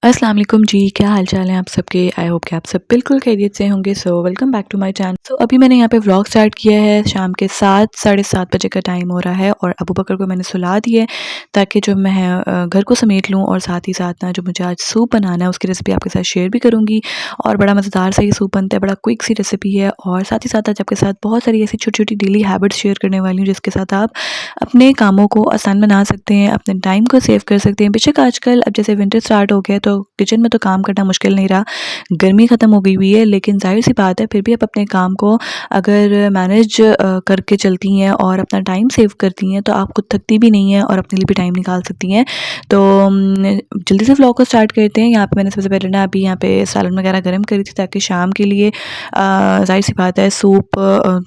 अस्सलाम वालेकुम जी, क्या हाल चाल है आप सबके। आई होप कि आप सब बिल्कुल खैरियत से होंगे। So welcome back to my channel. So अभी मैंने यहाँ पे व्लॉग स्टार्ट किया है। शाम के 7 साढ़े 7 बजे का टाइम हो रहा है और अबू बकर को मैंने सुला दिया है ताकि जो मैं घर को समेट लूँ और साथ ही साथ ना जो मुझे आज सूप बनाना है उसकी रेसिपी आपके साथ शेयर भी करूँगी। और बड़ा मज़ेदार सा ये सूप बनता है, बड़ा क्विक सी रेसिपी है और साथ ही साथ आज आपके साथ बहुत सारी ऐसी छोटी छोटी डेली हैबिट्स शेयर करने वाली हूँ जिसके साथ आप अपने कामों को आसान बना सकते हैं, अपने टाइम को सेव कर सकते हैं। बेशक आजकल अब जैसे विंटर स्टार्ट हो गया है तो किचन में तो काम करना मुश्किल नहीं रहा, गर्मी ख़त्म हो गई हुई है, लेकिन ज़ाहिर-सी बात है फिर भी आप अपने काम को अगर मैनेज करके चलती हैं और अपना टाइम सेव करती हैं तो आप खुद थकती भी नहीं हैं और अपने लिए भी टाइम निकाल सकती हैं। तो जल्दी से व्लॉग को स्टार्ट करते हैं। यहाँ पे मैंने सबसे पहले ना अभी यहाँ पे सालन वगैरह गर्म करी थी ताकि शाम के लिए ज़ाहिर-सी बात है सूप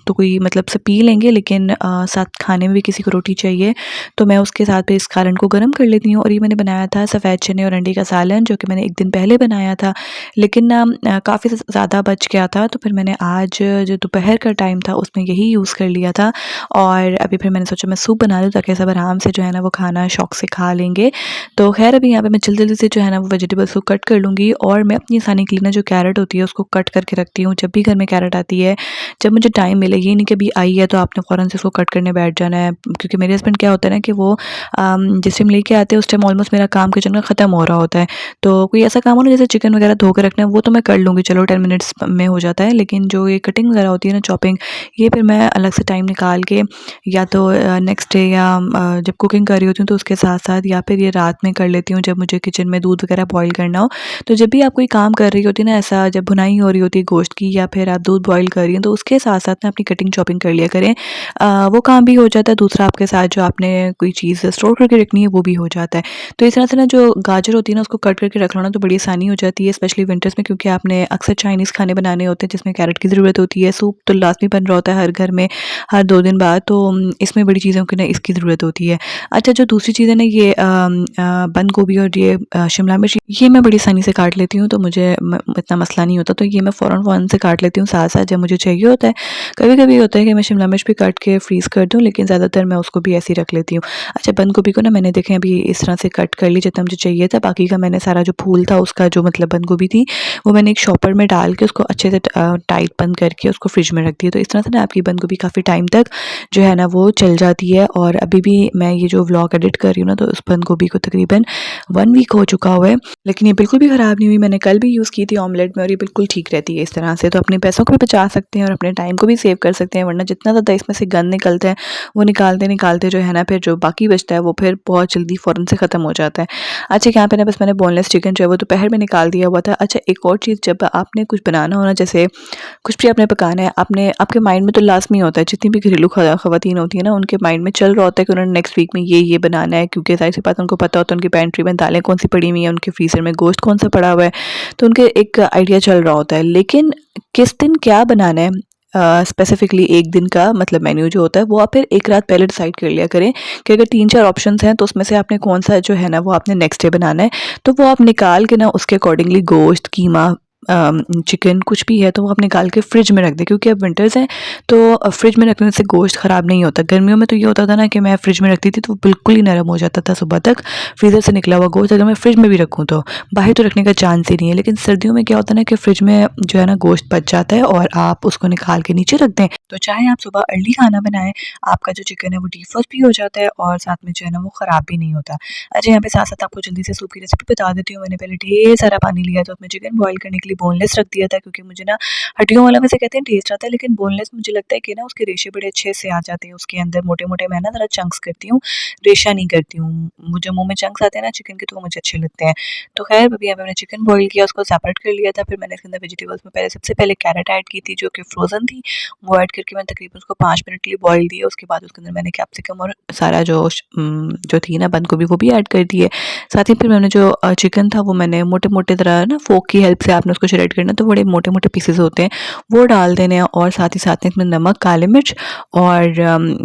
तो कोई मतलब से पी लेंगे, लेकिन साथ खाने में भी किसी को रोटी चाहिए, तो मैं उसके साथ भी इस सालन को गर्म कर लेती हूँ। और ये मैंने बनाया था सफ़ेद चने और अंडे का सालन, जो कि मैंने एक दिन पहले बनाया था, लेकिन ना काफ़ी ज़्यादा बच गया था, तो फिर मैंने आज जो दोपहर का टाइम था उसमें यही यूज़ कर लिया था। और अभी फिर मैंने सोचा मैं सूप बना लूँ ताकि सब आराम से जो है ना वो खाना शौक से खा लेंगे। तो ख़ैर अभी यहाँ पे मैं जल्दी-जल्दी से जो है ना वो वेजिटेबल्स को कट कर लूँगी और मैं अपनी आसानी के लिए ना जो कैरेट होती है उसको कट करके रखती हूँ। जब भी घर में कैरेट आती है, जब मुझे टाइम मिले, ये नहीं कि अभी आई है तो आपने फ़ौरन से उसको कट करने बैठ जाना है, क्योंकि मेरे हस्बैंड क्या होता है ना कि वो जिस टाइम लेके आते हैं उस टाइम ऑलमोस्ट मेरा काम किचन का ख़त्म हो रहा होता है। तो कोई ऐसा काम हो ना जैसे चिकन वगैरह धो के रखना है, वो तो मैं कर लूँगी, चलो 10 मिनट्स में हो जाता है, लेकिन जो ये कटिंग वगैरह होती है ना, चॉपिंग, ये फिर मैं अलग से टाइम निकाल के या तो नेक्स्ट डे या जब कुकिंग कर रही होती हूँ तो उसके साथ-साथ, या फिर ये रात में कर लेती हूँ जब मुझे किचन में दूध वगैरह बॉयल करना हो। तो जब भी आप कोई काम कर रही होती है ना, ऐसा जब भुनाई हो रही होती है गोश्त की या फिर आप दूध बॉयल कर रही हैं, तो उसके साथ-साथ ना अपनी कटिंग चॉपिंग कर लिया करें। वो काम भी हो जाता है, दूसरा आपके साथ जो आपने कोई चीज़ स्टोर करके रखनी है वो भी हो जाता है। तो इस तरह से ना जो गाजर होती है ना उसको कट करके रख लो ना तो बड़ी आसानी हो जाती है, स्पेशली विंटर्स में, क्योंकि आपने अक्सर चाइनीज़ खाने बनाने होते हैं जिसमें कैरेट की ज़रूरत होती है। सूप तो लाज़मी बन रहा होता है हर घर में, हर 2 दिन बाद, तो इसमें बड़ी चीज़ों की ना इसकी ज़रूरत होती है। अच्छा, जो दूसरी चीज़ है ना ये बंद गोभी और ये शिमला मिर्च, ये मैं बड़ी आसानी से काट लेती हूँ, तो मुझे इतना मसला नहीं होता, तो ये मैं फ़ौरन से काट लेती हूँ साथ-साथ जब मुझे चाहिए होता है। कभी-कभी होता है कि मैं शिमला मिर्च भी काट के फ्रीज़ कर दूँ, लेकिन ज़्यादातर मैं उसको भी ऐसे ही रख लेती हूँ। अच्छा, बंद गोभी को ना मैंने देखें अभी इस तरह से कट कर ली जितना मुझे चाहिए था, बाकी का मैंने सारा जो फूल था उसका जो मतलब बंद गोभी थी वो मैंने एक शॉपर में डाल के उसको अच्छे से टाइट बंद करके उसको फ्रिज में रख दिया। तो इस तरह से ना आपकी बंद गोभी काफ़ी टाइम तक जो है ना वो चल जाती है। और अभी भी मैं ये जो व्लॉग एडिट कर रही हूँ ना, तो उस बंद गोभी को तकरीबन 1 वीक हो चुका हुआ है, लेकिन ये बिल्कुल भी ख़राब नहीं हुई। मैंने कल भी यूज़ की थी ऑमलेट में और ये बिल्कुल ठीक रहती है इस तरह से। तो अपने पैसों को भी बचा सकते हैं और अपने टाइम को भी सेव कर सकते हैं, वरना जितना ज़्यादा इसमें से गंद निकलता है वो निकालते-निकालते जो है ना फिर जो बाकी बचता है वो फिर बहुत जल्दी फ़ौरन से ख़त्म हो जाता है। अच्छा, यहाँ पे ना बस मैंने बोनलेस चिकन जो है वो दोपहर में निकाल दिया हुआ था। अच्छा, एक और चीज़, जब आपने कुछ बनाना हो ना, जैसे कुछ भी आपने पकाना है, आपने आपके माइंड में तो लाज़मी होता है, जितनी भी घरेलू ख़वातीन होती हैं ना उनके माइंड में चल रहा होता है कि उन्होंने नेक्स्ट वीक में ये बनाना है, क्योंकि ज़ाहिर-सी बात है उनको पता होता है उनकी पेंट्री में दालें कौन-सी पड़ी हुई हैं, उनके फ्रीज़र में गोश्त कौन-सा पड़ा हुआ है, तो उनके एक आइडिया चल रहा होता है। लेकिन किस दिन क्या बनाना है, स्पेसिफिकली एक दिन का मतलब मेन्यू जो होता है वो आप फिर एक रात पहले डिसाइड कर लिया करें कि अगर 3-4 ऑप्शंस हैं तो उसमें से आपने कौन-सा जो है ना वो आपने नेक्स्ट डे बनाना है। तो वो आप निकाल के ना उसके अकॉर्डिंगली गोश्त, कीमा, चिकन कुछ भी है तो वो आप निकाल के फ्रिज में रख दें, क्योंकि अब विंटर्स हैं तो फ्रिज में रखने से गोश्त ख़राब नहीं होता। गर्मियों में तो ये होता था ना कि मैं फ्रिज में रखती थी तो वो बिल्कुल ही नरम हो जाता था सुबह तक, फ्रीज़र से निकला हुआ गोश्त अगर मैं फ्रिज में भी रखूँ तो बाहर तो रखने का चांस ही नहीं है। लेकिन सर्दियों में क्या होता है ना कि फ्रिज में जो है ना गोश्त बच जाता है और आप उसको निकाल के नीचे रख दें, तो चाहे आप सुबह अर्ली खाना बनाएं, आपका जो चिकन है वो डीफ्रोस्ट भी हो जाता है और साथ में जो है ना वो ख़राब भी नहीं होता। अच्छा, यहाँ पे साथ साथ आपको जल्दी से सूप की रेसिपी बता देती हूँ। मैंने पहले ढेर सारा पानी लिया था, उसमें चिकन बॉईल करने के लिए बोनलेस रख दिया था, क्योंकि मुझे ना हड्डियों वाला वैसे कहते हैं टेस्ट आता है, लेकिन बोनलेस मुझे लगता है कि ना उसके रेशे बड़े अच्छे से आ जाते हैं उसके अंदर, मोटे मोटे मैं ना ज़रा चंक्स करती हूँ, रेशा नहीं करती हूँ। मुझे मुंह में चंक्स आते हैं ना चिकन के तो वो मुझे अच्छे लगते हैं। तो खैर अभी यहाँ पे मैंने चिकन बॉईल किया, उसको सेपरेट कर लिया था, फिर मैंने इसके अंदर वेजिटेबल्स में पहले सबसे पहले कैरेट ऐड की थी जो कि फ्रोज़न थी, वो ऐड करके मैंने तकरीबन उसको 5 मिनट के लिए बॉईल दिया। उसके बाद उसके अंदर मैंने कैप्सिकम और सारा जो थी ना बंद गोभी वो भी ऐड कर दी है। साथ ही फिर मैंने जो चिकन था वो मैंने मोटे-मोटे तरह ना फ़ोर्क की हेल्प से आपने को श्रेड करना, तो बड़े मोटे मोटे पीसेस होते हैं, वो डाल देने हैं। और साथ ही साथ में इसमें नमक, काली मिर्च और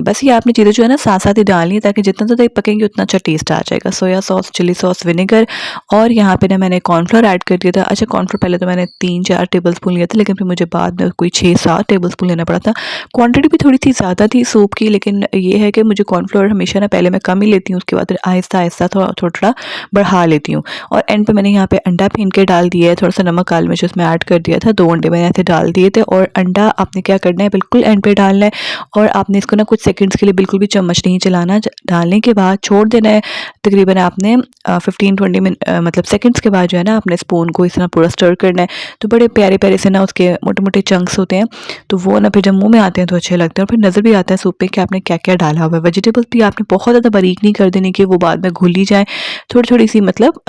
बस ये आपने चीज़ें जो है ना साथ साथ ही डालनी है, ताकि जितना ज़्यादा पकेंगे उतना अच्छा टेस्ट आ जाएगा। Soya sauce, chilli sauce, vinegar और यहाँ पे ना मैंने कॉर्नफ्लोर ऐड कर दिया था। अच्छा, कॉर्नफ्लोर पहले तो मैंने 3-4 टेबलस्पून लिया था, लेकिन फिर मुझे बाद में कोई 6-7 टेबलस्पून लेना पड़ा था। क्वांटिटी भी थोड़ी सी ज़्यादा थी सूप की, लेकिन ये है कि मुझे कॉर्नफ्लोर हमेशा ना पहले मैं कम ही लेती हूँ, उसके बाद फिर आहिस्ता आहिस्ता थोड़ा थोड़ा बढ़ा लेती हूँ। और एंड पे मैंने यहाँ पे अंडा फेंट के डाल दिया है, थोड़ा सा नमक, काली मिर्च उसमें ऐड कर दिया था। 2 अंडे मैंने ऐसे डाल दिए थे। और अंडा आपने क्या करना है, बिल्कुल एंड पे डालना है और आपने इसको ना कुछ सेकंड्स के लिए बिल्कुल भी चम्मच नहीं चलाना। डालने के बाद छोड़ देना है। तकरीबन आपने 15-20 मिनट मतलब सेकंड्स के बाद जो है ना आपने स्पून को इस तरह पूरा स्टर करना है। तो बड़े प्यारे प्यारे से ना उसके मोटे मोटे चंक्स होते हैं, तो वो ना फिर जब मुंह में आते हैं तो अच्छे लगते हैं। और फिर नज़र भी आता है सूप में कि आपने क्या क्या डाला हुआ है। वेजिटेबल्स भी आपने बहुत ज़्यादा बारीक नहीं कर देनी कि वो बाद में घुल ही जाए, थोड़ी थोड़ी सी मतलब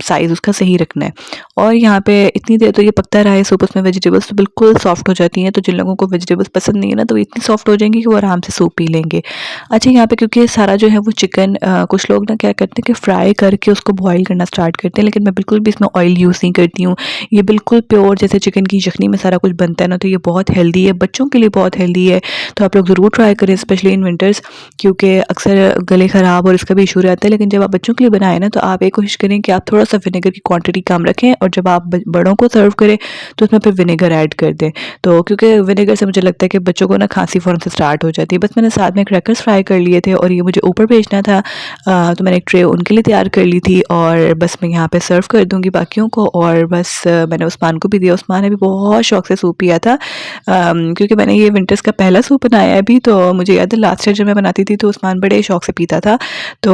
साइज़ उसका सही रखना है। और यहाँ पे इतनी देर तो ये पकता रहा है सूप, उसमें वेजिटेबल्स तो बिल्कुल सॉफ्ट हो जाती हैं। तो जिन लोगों को वेजिटेबल्स पसंद नहीं है ना, तो इतनी सॉफ्ट हो जाएंगी कि वो आराम से सूप पी लेंगे। अच्छा, यहाँ पे क्योंकि सारा जो है वो चिकन कुछ लोग ना क्या करते हैं कि फ्राई करके उसको बॉईल करना स्टार्ट करते हैं, लेकिन मैं बिल्कुल भी इसमें ऑयल यूज़ नहीं करती हूँ। ये बिल्कुल प्योर जैसे चिकन की यखनी में सारा कुछ बनता है ना, तो ये बहुत हेल्दी है, बच्चों के लिए बहुत हेल्दी है। तो आप लोग ज़रूर ट्राई करें, स्पेशली इन विंटर्स, क्योंकि अक्सर गले ख़राब और इसका भी इशू रहता है। लेकिन जब आप बच्चों के लिए बनाएं ना, तो आप एक कोशिश करें कि आप थोड़ा सा विनेगर की क्वांटिटी कम रखें, और जब आप बड़ों को सर्व करें तो उसमें फिर विनेगर ऐड कर दें। तो क्योंकि विनेगर से मुझे लगता है कि बच्चों को ना खांसी फ़ौरन से स्टार्ट हो जाती है। बस मैंने साथ में क्रैकर्स फ्राई कर लिए थे और ये मुझे ऊपर भेजना था, तो मैंने एक ट्रे उनके लिए तैयार कर ली थी और बस मैं यहाँ पे सर्व कर दूँगी बाकियों को। और बस मैंने उस्मान को भी दिया। उस्मान ने भी बहुत शौक से सूप पिया था, क्योंकि मैंने ये विंटर्स का पहला सूप बनाया है अभी। तो मुझे याद है लास्ट ईयर जब मैं बनाती थी तो उस्मान बड़े शौक से पीता था। तो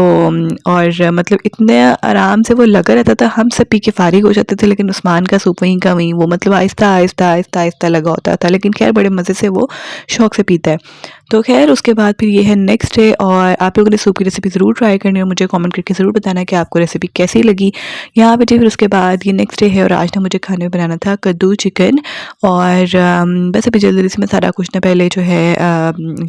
और मतलब इतने आराम से वो लगा रहता था, हम सब पी के फारिग हो जाते थे, लेकिन उस्मान का सूप वहीं का वहीं, वो मतलब आहिस्ता आहिस्ता आहिस्ता आहिस्ता लगा होता था। लेकिन खैर बड़े मज़े से वो शौक से पीता है। तो खैर उसके बाद फिर ये है नेक्स्ट डे, और आप लोगों ने सूप की रेसिपी ज़रूर ट्राई करनी है और मुझे कमेंट करके ज़रूर बताना है कि आपको रेसिपी कैसी लगी। यहाँ पे जी फिर उसके बाद ये नेक्स्ट डे है और आज ना मुझे खाने में बनाना था कद्दू चिकन। और बस अभी जल्दी से मैं सारा कुछ ना पहले जो है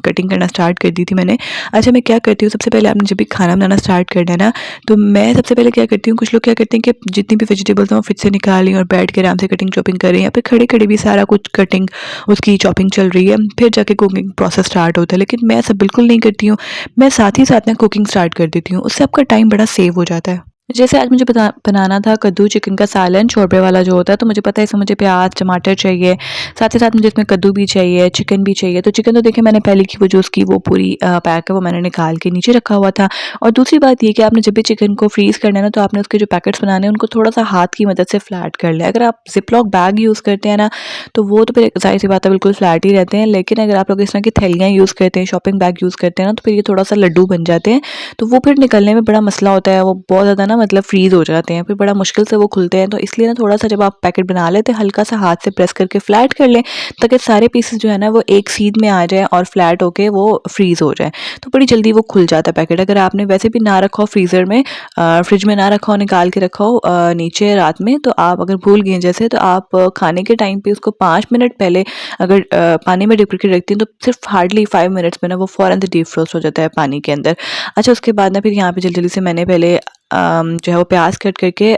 कटिंग करना स्टार्ट कर दी थी मैंने। अच्छा, मैं क्या करती हूँ, सबसे पहले आपने जब भी खाना बनाना स्टार्ट करना है ना, तो मैं सबसे पहले क्या करती हूँ, कुछ लोग क्या करते हैं कि जितनी भी वेजिटेबल्स हैं वो फ्रिज से निकाली और बैठ के आराम से कटिंग चॉपिंग कर रहे हैं, या फिर खड़े खड़े भी सारा कुछ कटिंग उसकी चॉपिंग चल रही है, फिर जाके कुकिंग प्रोसेस स्टार्ट होता है। लेकिन मैं ऐसा बिल्कुल नहीं करती हूँ, मैं साथ ही साथ ना कुकिंग स्टार्ट कर देती हूँ, उससे आपका टाइम बड़ा सेव हो जाता है। जैसे आज मुझे बनाना था कद्दू चिकन का सालन, शोरबे वाला जो होता है, तो मुझे पता है इसमें मुझे प्याज टमाटर चाहिए, साथ ही साथ मुझे इसमें कद्दू भी चाहिए, चिकन भी चाहिए। तो चिकन तो देखिए मैंने पहले की वो जो उसकी वो पूरी पैक है वो मैंने निकाल के नीचे रखा हुआ था। और दूसरी बात ये कि आपने जब भी चिकन को फ्रीज़ करना है ना, तो आपने उसके जो पैकेट्स बनाने हैं उनको थोड़ा सा हाथ की मदद से फ्लैट कर लें। अगर आप जिपलॉक बैग यूज़ करते हैं ना, तो वो तो फिर ज़ाहिर सी बात है बिल्कुल फ्लैट ही रहते हैं। लेकिन अगर आप लोग इस तरह की थैलियाँ यूज़ करते हैं, शॉपिंग बैग यूज़ करते हैं ना, तो फिर ये थोड़ा सा लड्डू बन जाते हैं, तो वो फिर निकलने में बड़ा मसला होता है, वो बहुत ज़्यादा ना मतलब फ्रीज़ हो जाते हैं, फिर बड़ा मुश्किल से वो खुलते हैं। तो इसलिए ना थोड़ा सा जब आप पैकेट बना लेते हैं, हल्का सा हाथ से प्रेस करके फ्लैट कर लें, ताकि सारे पीसेस जो है ना वो एक सीध में आ जाए और फ्लैट होके वो फ्रीज़ हो जाए, तो बड़ी जल्दी वो खुल जाता है पैकेट। अगर आपने वैसे भी ना रखा हो फ्रीज़र में, फ्रिज में ना रखा हो, निकाल के रखा हो नीचे रात में, तो आप अगर भूल गए जैसे, तो आप खाने के टाइम पे उसको 5 मिनट पहले अगर पानी में डिप करके रखती हैं, तो सिर्फ हार्डली 5 मिनट्स में ना वो फ़ौरन से डीप फ्रोस्ट हो जाता है पानी के अंदर। अच्छा, उसके बाद ना फिर यहाँ पे जल्दी जल्दी से मैंने पहले जो है वो प्याज कट करके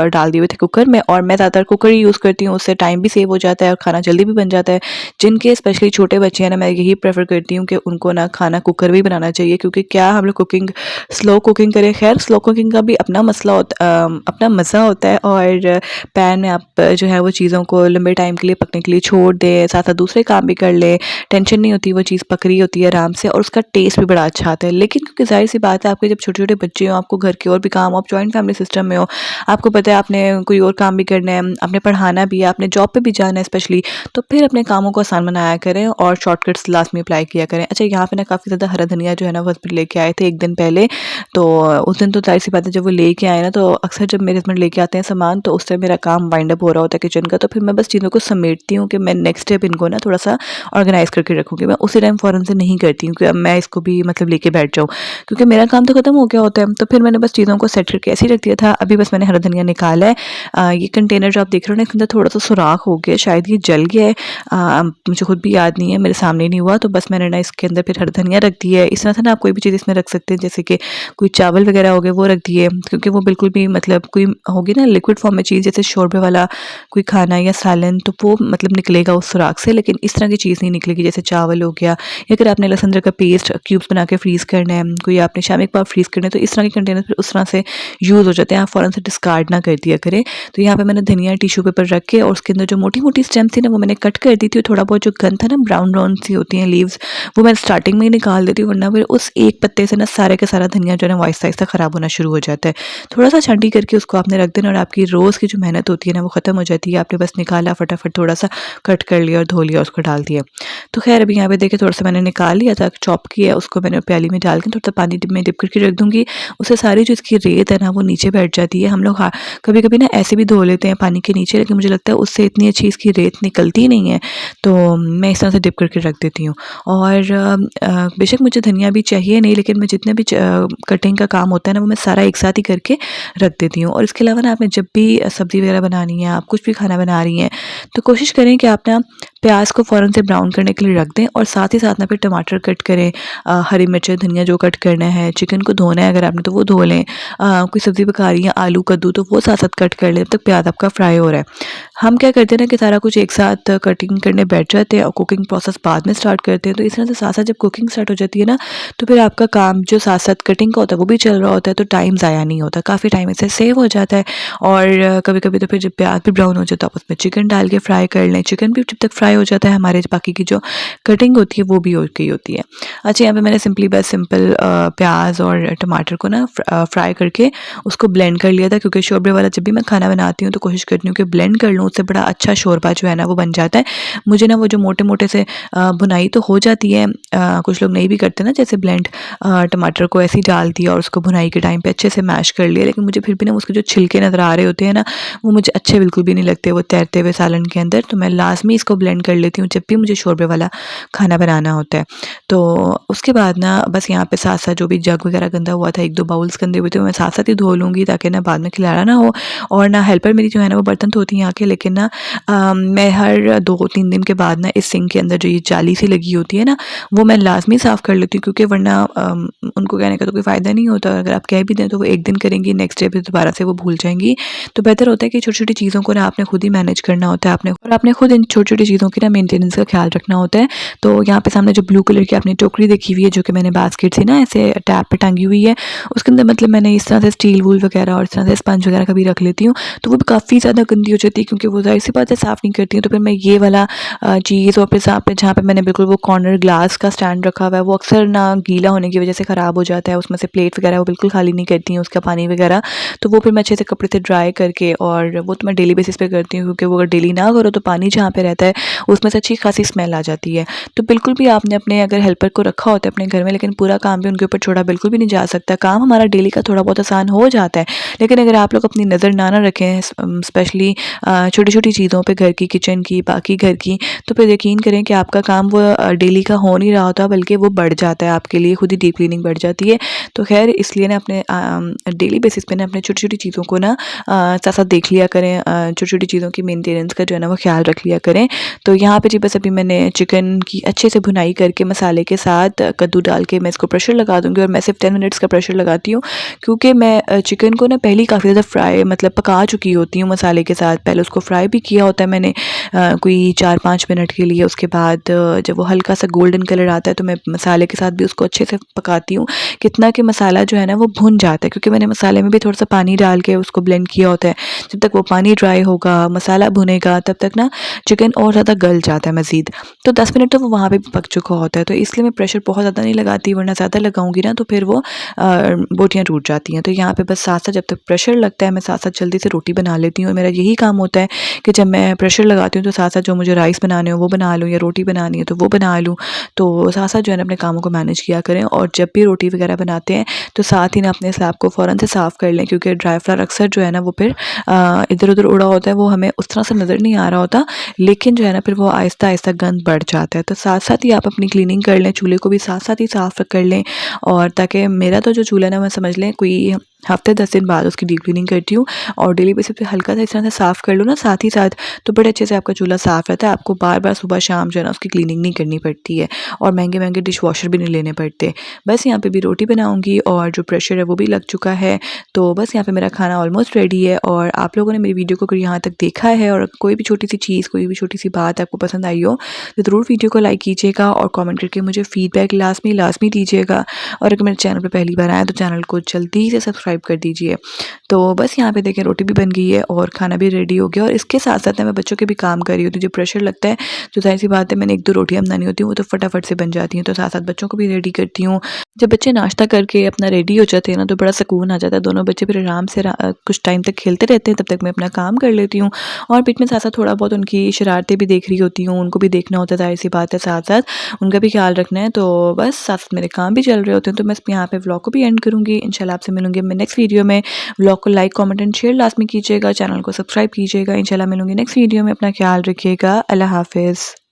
डाल दिए हुए थे कुकर में, और मैं ज़्यादातर कुकर ही यूज़ करती हूँ, उससे टाइम भी सेव हो जाता है और खाना जल्दी भी बन जाता है। जिनके स्पेशली छोटे बच्चे हैं ना, मैं यही प्रेफर करती हूँ कि उनको ना खाना कुकर में ही बनाना चाहिए, क्योंकि क्या हम लोग कुकिंग स्लो कुकिंग करें, खैर स्लो कुकिंग का भी अपना मसला होता अपना मज़ा होता है, और पैन में आप जो है वो चीज़ों को लंबे टाइम के लिए पकने के लिए छोड़ दें, साथ साथ दूसरे काम भी कर ले, टेंशन नहीं होती, वो चीज़ पक रही होती है आराम से, और उसका टेस्ट भी बड़ा अच्छा आता है। लेकिन क्योंकि जाहिर सी बात है, आपके जब छोटे छोटे बच्चे हो, आपको घर के और भी काम, आप जॉइंट फैमिली सिस्टम में हो, आपको पता है आपने कोई और काम भी करना है, आपने पढ़ाना भी है, आपने जॉब पे भी जाना है स्पेशली, तो फिर अपने कामों को आसान बनाया करें और शॉर्टकट्स लास्ट में अप्लाई किया करें। अच्छा, यहाँ पे ना काफ़ी ज़्यादा हरा धनिया जो है ना वो हस्बैंड लेके आए थे एक दिन पहले, तो उस दिन तो जाहिर सी बात है जब वो लेके आए ना, तो अक्सर जब मेरे हस्बैंड लेके आते हैं सामान, तो उससे मेरा काम वाइंड अप हो रहा होता है किचन का, तो फिर मैं बस चीज़ों को समेटती हूँ कि मैं नेक्स्ट स्टेप इनको ना थोड़ा सा ऑर्गेनाइज करके रखूँगी। मैं उसी टाइम फ़ौरन से नहीं करती हूँ कि अब मैं इसको भी मतलब लेके बैठ जाऊँ, क्योंकि मेरा काम तो ख़त्म हो गया होता है, तो फिर मैंने बस चीज़ों को सेट करके ऐसे ही रख दिया था। अभी बस मैंने हरा धनिया निकाला है। ये कंटेनर जो आप देख रहे हो ना, इसके अंदर थोड़ा-सा सुराख हो गया, शायद ये जल गया है। मुझे खुद भी याद नहीं है, मेरे सामने नहीं हुआ, तो बस मैंने ना इसके अंदर फिर हरा धनिया रख दिया है। इस तरह से ना आप कोई भी चीज़ इसमें रख सकते हैं, जैसे कि कोई चावल वगैरह हो गए वो रख दिए, क्योंकि वो बिल्कुल भी मतलब कोई होगी ना लिक्विड फॉर्म में चीज़, जैसे शोरबे वाला कोई खाना या सालन, तो वो मतलब निकलेगा उस सुराख से, लेकिन इस तरह की चीज़ नहीं निकलेगी, जैसे चावल हो गया। या अगर आपने लहसुन अदरक का पेस्ट क्यूब्स बना के फ्रीज़ करना है, कोई आपने शामी कबाब फ्रीज़ करने हैं, तो इस तरह के कंटेनर फिर उस तरह से यूज़ हो जाते हैं, आप फ़ौरन से डिस्कार्ड ना कर दिया करें। तो यहाँ पे मैंने धनिया टिश्यू पेपर रख के और उसके अंदर जो मोटी-मोटी स्टेम थी ना, वो मैंने कट कर दी थी, और थोड़ा बहुत जो गंद था ना, ब्राउन-ब्राउन सी होती हैं लीव्स, वो मैं स्टार्टिंग में ही निकाल देती हूँ, वरना फिर उस एक पत्ते से ना सारे का सारा धनिया जो है ना वो आहिस्ता-आहिस्ता ख़राब होना शुरू हो जाता है। थोड़ा-सा छाँटी करके उसको आपने रख देना, और आपकी रोज़ की जो मेहनत होती है ना, वो ख़त्म हो जाती है। आपने बस निकाला, फटाफट थोड़ा-सा कट कर लिया और धो लिया, उसको डाल दिया। तो ख़ैर अभी यहाँ पे देखिए थोड़ा-सा मैंने निकाल लिया था, चॉप किया, उसको मैंने प्याली में डाल के थोड़ा-सा पानी में डिप करके रख दूँगी। उससे सारी जो इसकी रेत है ना, वो नीचे बैठ जाती है। हम लोग हाँ, कभी-कभी ना ऐसे भी धो लेते हैं पानी के नीचे, लेकिन मुझे लगता है उससे इतनी अच्छी इसकी रेत निकलती नहीं है, तो मैं इस तरह से डिप करके रख देती हूँ। और बेशक मुझे धनिया भी चाहिए नहीं, लेकिन मैं जितने भी कटिंग का काम होता है ना, वो मैं सारा एक साथ ही करके रख देती हूँ। और इसके अलावा ना आपने जब भी सब्ज़ी वगैरह बनानी है, आप कुछ भी खाना बना रही हैं, तो कोशिश करें कि आप ना प्याज को फ़ौरन से ब्राउन करने के लिए रख दें, और साथ ही साथ ना फिर टमाटर कट करें, हरी मिर्च, धनिया जो कट करना है, चिकन को धोना है अगर आपने तो वो धो लें, कोई सब्ज़ी पका रही है, आलू कद्दू, तो वो साथ साथ कट कर लें, जब तक प्याज आपका फ्राई हो रहा है। हम क्या करते हैं ना कि सारा कुछ एक साथ कटिंग करने बैठ जाते हैं और कुकिंग प्रोसेस बाद में स्टार्ट करते हैं। तो इस तरह से साथ साथ जब कुकिंग स्टार्ट हो जाती है ना, तो फिर आपका काम जो साथ साथ कटिंग का होता है वो भी चल रहा होता है, तो टाइम ज़ाया नहीं होता, काफ़ी टाइम इससे सेव हो जाता है। और कभी कभी तो फिर जब प्याज भी ब्राउन हो जाए तो आप उसमें चिकन डाल के फ्राई कर लें। चिकन भी जब तक फ्राई हो जाता है, हमारे बाकी की जो कटिंग होती है वो भी हो गई होती है। अच्छा, यहाँ पे मैंने सिंपल प्याज और टमाटर को ना फ्राई करके उसको ब्लेंड कर लिया था, क्योंकि शोरबे वाला जब भी मैं खाना बनाती हूँ तो कोशिश करती हूँ कि ब्लेंड कर लूँ, उससे बड़ा अच्छा शोरबा जो है ना वो बन जाता है। मुझे ना वो जो मोटे-मोटे से भुनाई तो हो जाती है, कुछ लोग नहीं भी करते ना, जैसे ब्लेंड टमाटर को ऐसे ही डाल दिया और उसको भुनाई के टाइम पे अच्छे से मैश कर लिया, लेकिन मुझे फिर भी ना उसके जो छिलके नज़र आ रहे होते हैं ना, वो मुझे अच्छे बिल्कुल भी नहीं लगते, वो तैरते हुए सालन के अंदर। तो मैं लाज़मी इसको ब्लेंड कर लेती हूँ जब भी मुझे शोरबे वाला खाना बनाना होता है। तो उसके बाद ना बस यहाँ पे साथ-साथ जो भी जग वगैरह गंदा हुआ था, 1-2 बाउल्स गंदे हुए थे, वो मैं साथ-साथ ही धो लूँगी, ताकि ना बाद में खिलाना ना हो। और ना हेल्पर मेरी जो है ना वो बर्तन धोती हैं आके, लेकिन ना मैं हर 2-3 दिन के बाद ना इस सिंक के अंदर जो ये जाली सी लगी होती है ना, वो मैं लाज़मी साफ़ कर लेती हूँ, क्योंकि वरना उनको कहने का तो कोई फ़ायदा नहीं होता। अगर आप कह भी दें तो वो एक दिन करेंगी, नेक्स्ट डे फिर दोबारा से वो भूल जाएँगी। तो बेहतर होता है कि छोटी-छोटी चीज़ों को ना आपने खुद ही मैनेज करना होता है, आपने खुद इन छोटी-छोटी चीज़ों की ना मेंटेनेंस का ख्याल रखना होता है। तो यहाँ पे सामने जो ब्लू कलर की आपने टोकरी देखी हुई है, जो कि मैंने बास्केट से ना ऐसे टैप पे टांगी हुई है, उसके अंदर मतलब मैंने इस तरह से स्टील वूल वगैरह और इस तरह से स्पंज वगैरह का भी रख लेती हूँ। तो वो भी काफ़ी ज़्यादा गंदी हो जाती है, क्योंकि वो ज़ाहिर सी बात है साफ़ नहीं करती हैं। तो फिर मैं ये वाला चीज़, और फिर जहाँ पे मैंने बिल्कुल वो कॉर्नर ग्लास का स्टैंड रखा हुआ है, वो अक्सर ना गीला होने की वजह से ख़राब हो जाता है, उसमें से प्लेट वगैरह वो बिल्कुल खाली नहीं करती हैं उसका पानी वगैरह। तो वो फिर मैं अच्छे से कपड़े से ड्राई करके, और वो तो मैं डेली बेसिस पे करती हूँ, क्योंकि वो अगर डेली ना करो तो पानी जहाँ पे रहता है उसमें से अच्छी खासी स्मेल आ जाती है। तो बिल्कुल भी आपने अपने अगर हेल्पर को रखा होता है अपने घर में, लेकिन पूरा काम भी उनके ऊपर छोड़ा बिल्कुल भी नहीं जा सकता। काम हमारा डेली का थोड़ा बहुत आसान हो जाता है, लेकिन अगर आप लोग अपनी नज़र ना रखें, स्पेशली छोटी-छोटी चीज़ों पे, घर की, किचन की, बाकी घर की, तो फिर यकीन करें कि आपका काम वो डेली का हो नहीं रहा होता, बल्कि वो बढ़ जाता है आपके लिए, खुद ही डीप क्लीनिंग बढ़ जाती है। तो खैर इसलिए ना अपने डेली बेसिस पे ना अपने छोटी-छोटी चीज़ों को ना साथ-साथ देख लिया करें, छोटी-छोटी चीज़ों की मेंटेनेंस का जो है ना वो ख्याल रख लिया करें। तो यहाँ पे जी बस अभी मैंने चिकन की अच्छे से भुनाई करके मसाले के साथ कद्दू डाल के मैं इसको प्रेशर लगा दूँगी, और मैं सिर्फ 10 मिनट्स का प्रेशर लगाती हूँ, क्योंकि मैं चिकन को ना पहले ही काफ़ी ज़्यादा फ्राई मतलब पका चुकी होती हूँ मसाले के साथ। पहले उसको फ्राई भी किया होता है मैंने कोई 4-5 मिनट के लिए। उसके बाद जब वो हल्का सा गोल्डन कलर आता है, तो मैं मसाले के साथ भी उसको अच्छे से पकाती हूँ, कितना कि मसाला जो है ना वो भुन जाता है, क्योंकि मैंने मसाले में भी थोड़ा सा पानी डाल के उसको ब्लेंड किया होता है। जब तक वो पानी ड्राई होगा, मसाला भुनेगा, तब तक ना चिकन और ज़्यादा गल जाता है मज़ीद। तो 10 मिनट तो वो वहाँ पे भी पक चुका होता है। तो इसलिए मैं प्रेशर बहुत ज़्यादा नहीं लगाती, वरना ज़्यादा लगाऊंगी ना तो फिर वो बोटियाँ टूट जाती हैं। तो यहाँ पे बस साथ-साथ जब तक प्रेशर लगता है, मैं साथ-साथ जल्दी से रोटी बना लेती हूँ, और मेरा यही काम होता है कि जब मैं प्रेशर लगाती हूँ तो साथ-साथ जो मुझे राइस बनाने हो वो बना लूँ, या रोटी बनानी है तो वो बना लूँ। तो साथ-साथ जो है ना अपने कामों को मैनेज किया करें, और जब भी रोटी वगैरह बनाते हैं तो साथ ही ना अपने स्लैब को फ़ौरन से साफ़ कर लें, क्योंकि ड्राई फ्लावर अक्सर जो है ना वो फिर इधर-उधर उड़ा होता है, वो हमें उस तरह से नज़र नहीं आ रहा होता, लेकिन जो है ना फिर वो आहिस्ता-आहिस्ता गंद बढ़ जाता है। तो साथ-साथ ही आप अपनी क्लीनिंग कर लें, चूल्हे को भी साथ-साथ ही साफ़ कर लें, और ताकि मेरा तो जो चूल्हा है ना, मैं समझ लें कोई हफ्ते 10 दिन बाद उसकी डीप क्लीनिंग करती हूँ और डेली बेसिस पे हल्का सा इस तरह से साफ़ कर लो ना साथ ही साथ, तो बड़े अच्छे से आपका चूल्हा साफ़ रहता है। आपको बार-बार सुबह शाम जो है ना उसकी क्लीनिंग नहीं करनी पड़ती है और महँगे-महँगे डिश वॉशर भी नहीं लेने पड़ते। बस यहाँ पे भी रोटी बनाऊँगी और जो प्रेशर है वो भी लग चुका है। तो बस यहाँ पे मेरा खाना ऑलमोस्ट रेडी है और आप लोगों ने मेरी वीडियो को अगर यहाँ तक देखा है और कोई भी छोटी-सी चीज़, कोई भी छोटी-सी बात आपको पसंद आई हो, तो ज़रूर वीडियो को लाइक कीजिएगा और कमेंट करके मुझे फीडबैक लाज़मी दीजिएगा। और अगर मेरे चैनल पे पहली बार आए हैं तो चैनल को जल्दी से सब्सक्राइब कर दीजिए। तो बस यहाँ पे देखें रोटी भी बन गई है और खाना भी रेडी हो गया और इसके साथ-साथ मैं बच्चों के भी काम कर रही हूँ। तो जो प्रेशर लगता है तो ज़ाहिर-सी बात है मैंने 1-2 रोटियाँ बनानी होती हैं, वो तो फटाफट से बन जाती हैं। तो साथ-साथ बच्चों को भी रेडी करती हूँ। जब बच्चे नाश्ता करके अपना रेडी हो जाते हैं ना तो बड़ा सुकून आ जाता है। दोनों बच्चे फिर आराम से कुछ टाइम तक खेलते रहते हैं, तब तक मैं अपना काम कर लेती हूँ और बीच में साथ-साथ थोड़ा बहुत उनकी शरारतें भी देख रही होती हूँ, उनको भी देखना होता है, ज़ाहिर-सी बात है साथ-साथ उनका भी ख्याल रखना है। तो बस साथ-साथ मेरे काम भी चल रहे होते हैं। तो मैं यहाँ पे व्लॉग को भी एंड करूँगी। इंशाल्लाह आपसे मिलूँगी मैं नेक्स्ट वीडियो में। व्लॉग को लाइक, कमेंट एंड शेयर लाज़मी कीजिएगा। चैनल को सब्सक्राइब कीजिएगा। इंशाल्लाह मिलूँगी नेक्स्ट वीडियो में। अपना ख्याल रखिएगा। अल्लाह हाफ़िज़।